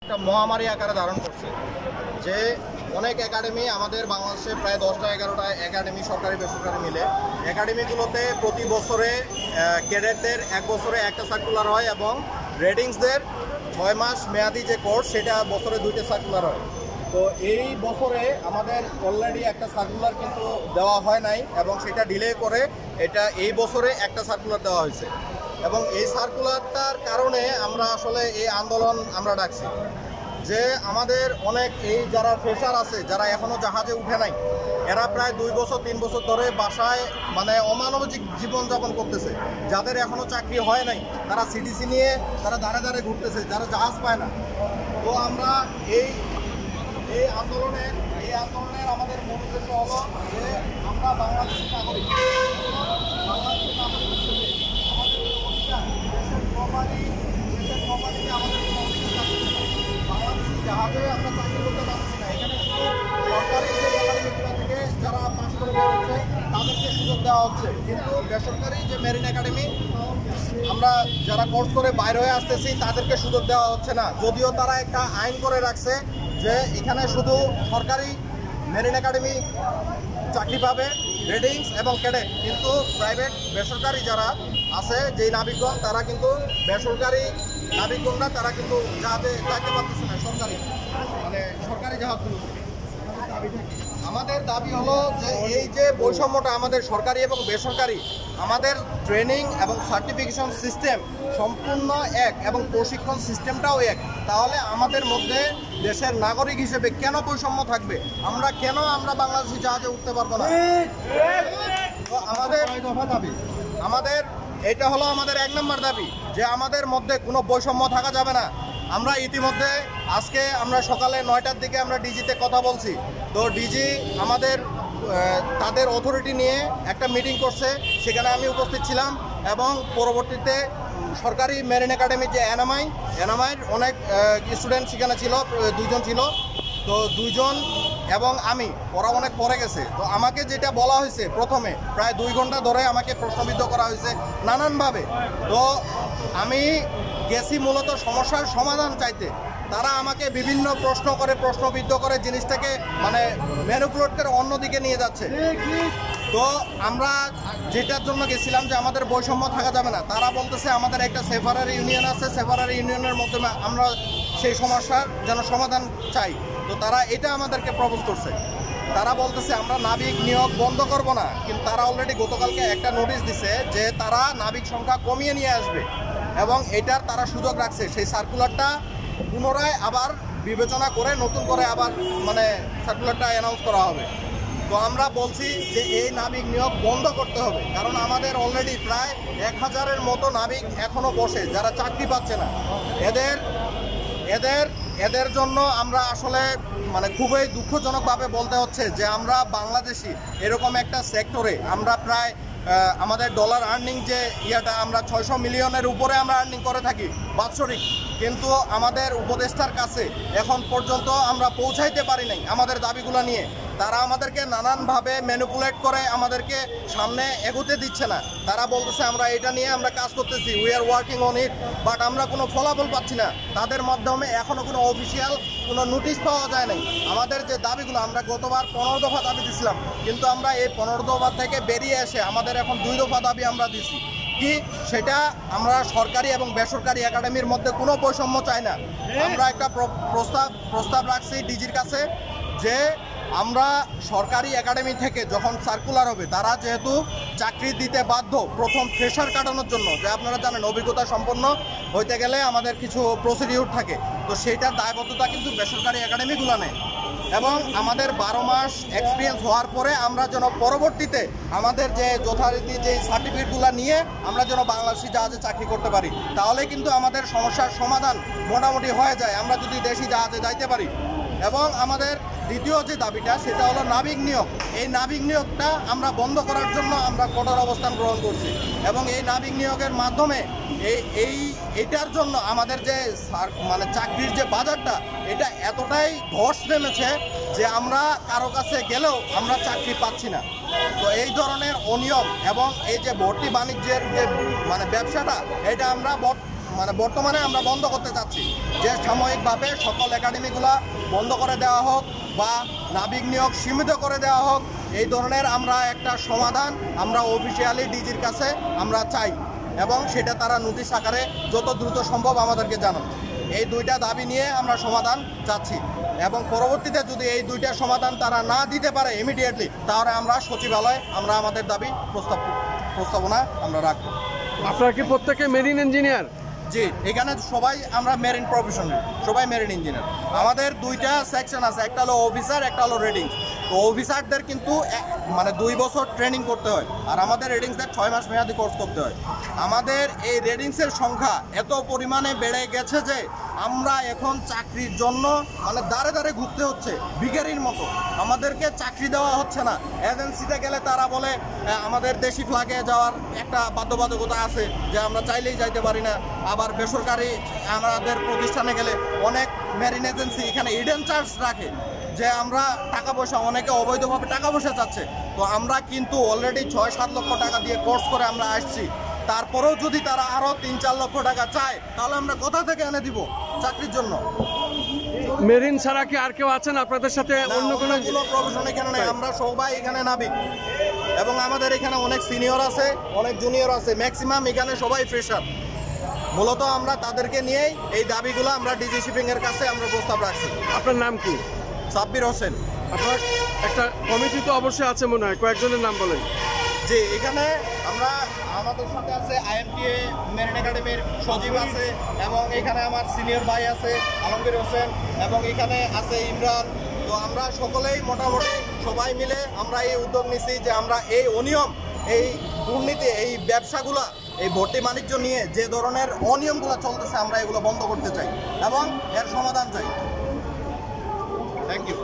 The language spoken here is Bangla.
একটা মহামারী আকারে ধারণ করছে যে অনেক একাডেমি আমাদের বাংলাদেশে প্রায় 10টা 11টা একাডেমি সরকারি বেসরকারি মিলে একাডেমিগুলোতে প্রতি বছরে ক্যাডেটদের 1 বছরে একটা সার্কুলার হয় এবং রেটিংসদের 6 মাস মেয়াদি যে কোর্স সেটা বছরে 2টা সার্কুলার হয়। তো এই বছরে আমাদের অলরেডি একটা সার্কুলার কিন্তু দেওয়া হয় নাই এবং সেটা ডিলে করে এটা এই বছরে একটা সার্কুলার দেওয়া হয়েছে এবং এই সার্কুলারটার কারণে আমরা আসলে এই আন্দোলন আমরা ডাকছি যে আমাদের অনেক এই যারা ফ্রেশার আছে যারা এখনও জাহাজে উঠে নাই এরা প্রায় 2 বছর 3 বছর ধরে বাসায় মানে অমানবিক জীবনযাপন করতেছে। যাদের এখনও চাকরি হয় নাই তারা সিটিসি নিয়ে তারা দাঁড়ে দাঁড়ে ঘুরতেছে, যারা জাহাজ পায় না। তো আমরা এই আন্দোলনের আমাদের মূল উদ্দেশ্য হলো যে আমরা বাংলাদেশি নাগরিক বাংলাদেশি নাগরিক হিসেবে আমাদের অধিকার দেশের কোম্পানিতে আমাদের কোনো অধিকার বাংলাদেশি জাহাজে আমরা চাকরি করতে পারছি না। এখানে শুধু সরকারি যে একাডেমিগুলো থেকে যারা পাস করে বেরোচ্ছে তাদেরকে সুযোগ দেওয়া হচ্ছে, কিন্তু বেসরকারি যে মেরিন একাডেমি আমরা যারা কোর্স করে বাইরে হয়ে আসতেছি তাদেরকে সুযোগ দেওয়া হচ্ছে না। যদিও তারা একটা আইন করে রাখছে যে এখানে শুধু সরকারি মেরিন একাডেমি চাকরি পাবে রেটিংস এবং ক্যাডেট, কিন্তু প্রাইভেট বেসরকারি যারা আছে যেই নাবিকগণ তারা কিন্তু বেসরকারি নাবিকগণরা তারা কিন্তু জাহাজে চাকরি পাচ্ছে না সরকারি জাহাজগুলো। আমাদের দাবি হলো যে এই যে বৈষম্যটা আমাদের সরকারি এবং বেসরকারি আমাদের ট্রেনিং এবং সার্টিফিকেশন সিস্টেম সম্পূর্ণ এক এবং প্রশিক্ষণ সিস্টেমটাও এক, তাহলে আমাদের মধ্যে দেশের নাগরিক হিসেবে কেন বৈষম্য থাকবে? আমরা বাংলাদেশি জাহাজে উঠতে পারবো না? তো আমাদের এটা হলো আমাদের 1 নম্বর দাবি যে আমাদের মধ্যে কোনো বৈষম্য থাকা যাবে না। আমরা ইতিমধ্যে আজকে আমরা সকালে 9টার দিকে আমরা ডিজিতে কথা বলছি। তো ডিজি আমাদের তাদের অথরিটি নিয়ে একটা মিটিং করছে, সেখানে আমি উপস্থিত ছিলাম এবং পরবর্তীতে সরকারি মেরিন একাডেমির যে এনএমআইয়ের অনেক স্টুডেন্ট সেখানে ছিল, 2 জন ছিল। তো 2 জন এবং ওরা অনেক পরে গেছে। তো আমাকে যেটা বলা হয়েছে প্রথমে প্রায় 2 ঘন্টা ধরে আমাকে প্রশ্নবিদ্ধ করা হয়েছে নানানভাবে। তো আমি গেছি মূলত সমস্যার সমাধান চাইতে, তারা আমাকে বিভিন্ন প্রশ্নবিদ্ধ করে জিনিসটাকে মানে ম্যানিপুলেট করে অন্যদিকে নিয়ে যাচ্ছে। তো আমরা যেটার জন্য গেছিলাম যে আমাদের বৈষম্য থাকা যাবে না, তারা বলতেছে আমাদের একটা সেফারারি ইউনিয়ন আছে, সেফারারি ইউনিয়নের মাধ্যমে আমরা সেই সমস্যার যেন সমাধান চাই। তো তারা এটা আমাদেরকে প্রপোজ করছে। তারা বলতেছে আমরা নাবিক নিয়োগ বন্ধ করব না, কিন্তু তারা অলরেডি গতকালকে একটা নোটিশ দিছে যে তারা নাবিক সংখ্যা কমিয়ে নিয়ে আসবে এবং এটার তারা সুযোগ রাখছে সেই সার্কুলারটা পুনরায় আবার বিবেচনা করে নতুন করে আবার মানে সার্কুলারটা অ্যানাউন্স করা হবে। তো আমরা বলছি যে এই নাবিক নিয়োগ বন্ধ করতে হবে, কারণ আমাদের অলরেডি প্রায় 1000-এর মতো নাবিক এখনও বসে যারা চাকরি পাচ্ছে না। এদের জন্য আমরা আসলে মানে খুবই দুঃখজনকভাবে বলতে হচ্ছে যে আমরা বাংলাদেশি এরকম একটা সেক্টরে আমরা প্রায় আমাদের ডলার আর্নিং যে আমরা 600 মিলিয়নের উপরে আমরা আর্নিং করে থাকি বাৎসরিক, কিন্তু আমাদের উপদেষ্টার কাছে এখন পর্যন্ত আমরা পৌঁছাইতে পারি নাই আমাদের দাবিগুলো নিয়ে। তারা আমাদেরকে নানানভাবে ম্যানিপুলেট করে আমাদেরকে সামনে এগোতে দিচ্ছে না। তারা বলতেছে আমরা এটা নিয়ে আমরা কাজ করতেছি, we are working on it, but আমরা কোনো ফলাফল পাচ্ছি না। তাদের মাধ্যমে এখনও কোনো অফিসিয়াল কোনো নোটিশ পাওয়া যায় নাই। আমাদের যে দাবিগুলো আমরা গতবার 15 দফা দাবি দিয়েছিলাম, কিন্তু আমরা এই 15 দফা থেকে বেরিয়ে এসে আমাদের এখন 2 দফা দাবি আমরা দিচ্ছি কি সেটা আমরা সরকারি এবং বেসরকারি একাডেমির মধ্যে কোনো বৈষম্য চাই না। আমরা একটা প্রস্তাব রাখছি ডিজির কাছে যে আমরা সরকারি একাডেমি থেকে যখন সার্কুলার হবে তারা যেহেতু চাকরি দিতে বাধ্য প্রথম ফ্রেশার কাটানোর জন্য, যে আপনারা জানেন অভিজ্ঞতা সম্পন্ন হইতে গেলে আমাদের কিছু প্রসিডিউর থাকে, তো সেইটার দায়বদ্ধতা কিন্তু বেসরকারি একাডেমিগুলো নেয় এবং আমাদের 12 মাস এক্সপিরিয়েন্স হওয়ার পরে আমরা যেন পরবর্তীতে আমাদের যে যথারীতি যে সার্টিফিকেটগুলো নিয়ে আমরা যেন বাংলাদেশি জাহাজে চাকরি করতে পারি, তাহলে কিন্তু আমাদের সমস্যার সমাধান মোটামুটি হয়ে যায় আমরা যদি দেশি জাহাজে যাইতে পারি। এবং আমাদের দ্বিতীয় যে দাবিটা সেটা হলো নাবিক নিয়োগ। এই নাবিক নিয়োগটা আমরা বন্ধ করার জন্য আমরা কঠোর অবস্থান গ্রহণ করছি এবং এই নাবিক নিয়োগের মাধ্যমে এটার জন্য আমাদের যে মানে চাকরির যে বাজারটা এটা এতটাই ধস নেমেছে যে আমরা কারো কাছে গেলেও আমরা চাকরি পাচ্ছি না। তো এই ধরনের অনিয়ম এবং এই যে ভর্তি বাণিজ্যের যে মানে ব্যবসাটা এটা আমরা মানে বর্তমানে আমরা বন্ধ করতে চাচ্ছি যে সাময়িকভাবে সকল একাডেমিগুলো বন্ধ করে দেওয়া হোক বা নাবিক নিয়োগ সীমিত করে দেওয়া হোক। এই ধরনের আমরা একটা সমাধান আমরা অফিসিয়ালি ডিজির কাছে আমরা চাই এবং সেটা তারা নোটিশ আকারে যত দ্রুত সম্ভব আমাদেরকে জানান। এই দুইটা দাবি নিয়ে আমরা সমাধান চাচ্ছি এবং পরবর্তীতে যদি এই দুইটা সমাধান তারা না দিতে পারে ইমিডিয়েটলি, তাহলে আমরা সচিবালয়ে আমরা আমাদের দাবি প্রস্তাবনা আমরা রাখবো। আপনারা কি প্রত্যেকে মেরিন ইঞ্জিনিয়ার? জি, এখানে সবাই আমরা মেরিন প্রফেশনাল, সবাই মেরিন ইঞ্জিনিয়ার। আমাদের দুইটা সেকশন আছে, একটা হলো অফিসার, একটা হলো রেডিংস। তো অফিসারদের কিন্তু মানে 2 বছর ট্রেনিং করতে হয়, আর আমাদের রেডিংসদের 6 মাস মেয়াদি কোর্স করতে হয়। আমাদের এই রেডিংসের সংখ্যা এত পরিমাণে বেড়ে গেছে যে আমরা এখন চাকরির জন্য মানে দাঁড়ে দাঁড়ে ঘুরতে হচ্ছে ভিখারির মতো। আমাদেরকে চাকরি দেওয়া হচ্ছে না। এজেন্সিতে গেলে তারা বলে আমাদের দেশি ফ্ল্যাগে যাওয়ার একটা বাধ্যবাধকতা আছে যে আমরা চাইলেই যাইতে পারি না। আবার বেসরকারি আমাদের প্রতিষ্ঠানে গেলে অনেক মেরিন এজেন্সি এখানে হিডেন চার্জ রাখে যে আমরা টাকা পয়সা, অনেকে অবৈধভাবে টাকা পয়সা চাচ্ছে। তো আমরা কিন্তু অলরেডি 6-7 লক্ষ টাকা দিয়ে কোর্স করে আমরা আসছি। তারপরেও যদি তারা আরও 3-4 লক্ষ টাকা চায়, তাহলে আমরা কোথা থেকে এনে দিব চাকরির জন্য? মেরিন ছাড়া কি আর কেউ আছেন আপনাদের সাথে? অন্য কোনো প্রফেশন এখানে নেই, আমরা সবাই এখানে নাবিক এবং আমাদের এখানে অনেক সিনিয়র আছে, অনেক জুনিয়র আছে, ম্যাক্সিমাম এখানে সবাই ফ্রেশার। মূলত আমরা তাদেরকে নিয়েই এই দাবিগুলো আমরা ডিজি শিপিং এর কাছে আমরা প্রস্তাব রাখছি। আপনার নাম কি? সাব্বির হোসেন। আপনার একটা কমিটি তো অবশ্যই আছে মনে হয়, কয়েকজনের নাম বলেন। জি, এখানে আমরা আমাদের সাথে আছে IMTA মেরিন একাডেমির সচিব আছে এবং এখানে আমার সিনিয়র ভাই আছে আলমগীর হোসেন এবং এখানে আছে ইমরান। তো আমরা সকলেই মোটামুটি সবাই মিলে আমরা এই উদ্যোগ নিচ্ছি যে আমরা এই অনিয়ম, এই দুর্নীতি, এই ব্যবসাগুলা, এই ভর্তি বাণিজ্য নিয়ে যে ধরনের অনিয়মগুলো চলতেছে আমরা এগুলো বন্ধ করতে চাই এবং এর সমাধান চাই। Thank you.